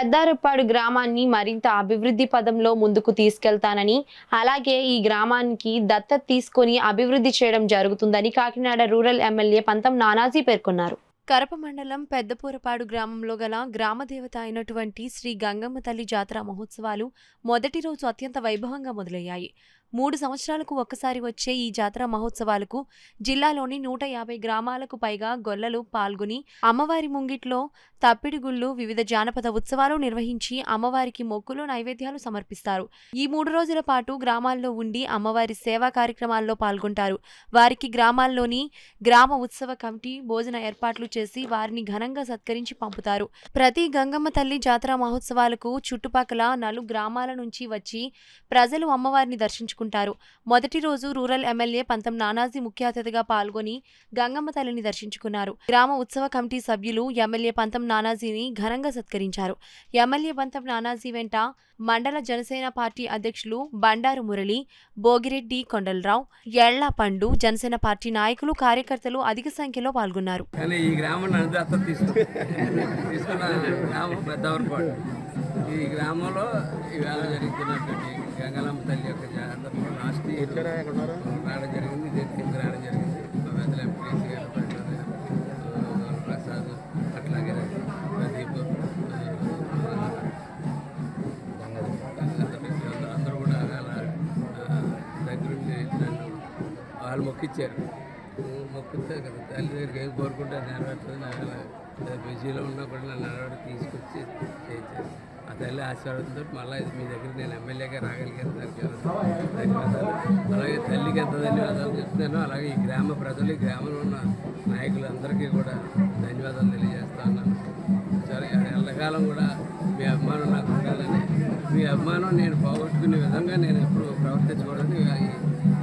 పెద్దారప్పాడు గ్రామాన్ని మరింత అభివృద్ధి పదంలో ముందుకు తీసుకెళ్తానని, అలాగే ఈ గ్రామానికి దత్తత తీసుకొని అభివృద్ధి చేయడం జరుగుతుందని కాకినాడ రూరల్ ఎమ్మెల్యే పంతం నానాజీ పేర్కొన్నారు. కరప మండలం పెద్దపూరపాడు గ్రామంలో గల గ్రామదేవత అయినటువంటి శ్రీ గంగమ్మ తల్లి జాతర మహోత్సవాలు మొదటి రోజు అత్యంత వైభవంగా మొదలయ్యాయి. 3 సంవత్సరాలకు ఒక్కసారి వచ్చే ఈ జాతర మహోత్సవాలకు జిల్లాలోని 150 గ్రామాలకు పైగా గొల్లలు పాల్గొని అమ్మవారి ముంగిట్లో తప్పిడిగుళ్ళు, వివిధ జానపద ఉత్సవాలు నిర్వహించి అమ్మవారికి మొక్కులు, నైవేద్యాలు సమర్పిస్తారు. ఈ 3 రోజుల పాటు గ్రామాల్లో ఉండి అమ్మవారి సేవా కార్యక్రమాల్లో పాల్గొంటారు. వారికి గ్రామాల్లోని గ్రామ ఉత్సవ కమిటీ భోజన ఏర్పాట్లు చేసి వారిని ఘనంగా సత్కరించి పంపుతారు. ప్రతి గంగమ్మ తల్లి జాతర మహోత్సవాలకు చుట్టుపక్కల 4 గ్రామాల నుంచి వచ్చి ప్రజలు అమ్మవారిని దర్శించుకుంటారు. మొదటి రోజు రూరల్ ఎమ్మెల్యే పంతం నానాజీ ముఖ్య అతిథిగా పాల్గొని గంగమ్మ తల్లిని దర్శించుకున్నారు. గ్రామ ఉత్సవ కమిటీ సభ్యులు ఎమ్మెల్యే పంతం నానాజీని ఘనంగా సత్కరించారు. ఎమ్మెల్యే పంతం నానాజీ వెంట మండల జనసేన పార్టీ అధ్యక్షులు బండారు మురళి, భోగిరెడ్డి కొండలరావు, ఎళ్ల పండు, జనసేన పార్టీ నాయకులు, కార్యకర్తలు అధిక సంఖ్యలో పాల్గొన్నారు. ఈ గ్రామంలో ఈవేళ జరుగుతున్నటువంటి గంగలమ్మ తల్లి యొక్క జాతరలో లాస్ట్ ఇయర్ రావడం జరిగింది. ఇదే తీర్పు రావడం జరిగింది. మా పెద్దల ఎంపీసీ గారు ప్రసాద్, అట్లాగే ప్రదీప్, అందరూ కూడా అలా దగ్గరుండి నన్ను వాళ్ళు మొక్కిచ్చారు. మొక్కితే కదా తల్లి దగ్గరికి ఏం కోరుకుంటే నెరవేరుతుంది. నాకు బిజీలో ఉన్నా కూడా నన్ను నెరవేరు తీసుకొచ్చి చేయించారు. ఆ తల్లి ఆశీర్వాదంతో మళ్ళీ మీ దగ్గర నేను ఎమ్మెల్యేగా రాగలిగాను. దానికి ధన్యవాదాలు. అలాగే తల్లికి ఎంత ధన్యవాదాలు చెప్తున్నాను. అలాగే ఈ గ్రామ ప్రజలు, ఈ గ్రామంలో ఉన్న నాయకులందరికీ కూడా ధన్యవాదాలు తెలియజేస్తా ఉన్నాను. సరే, ఎల్లకాలం కూడా మీ అభిమానం నాకు ఉండాలని, మీ అభిమానం నేను పోగొట్టుకునే విధంగా నేను ఎప్పుడు ప్రవర్తించకూడదని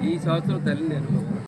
ఈ సంవత్సరం తల్లి నేను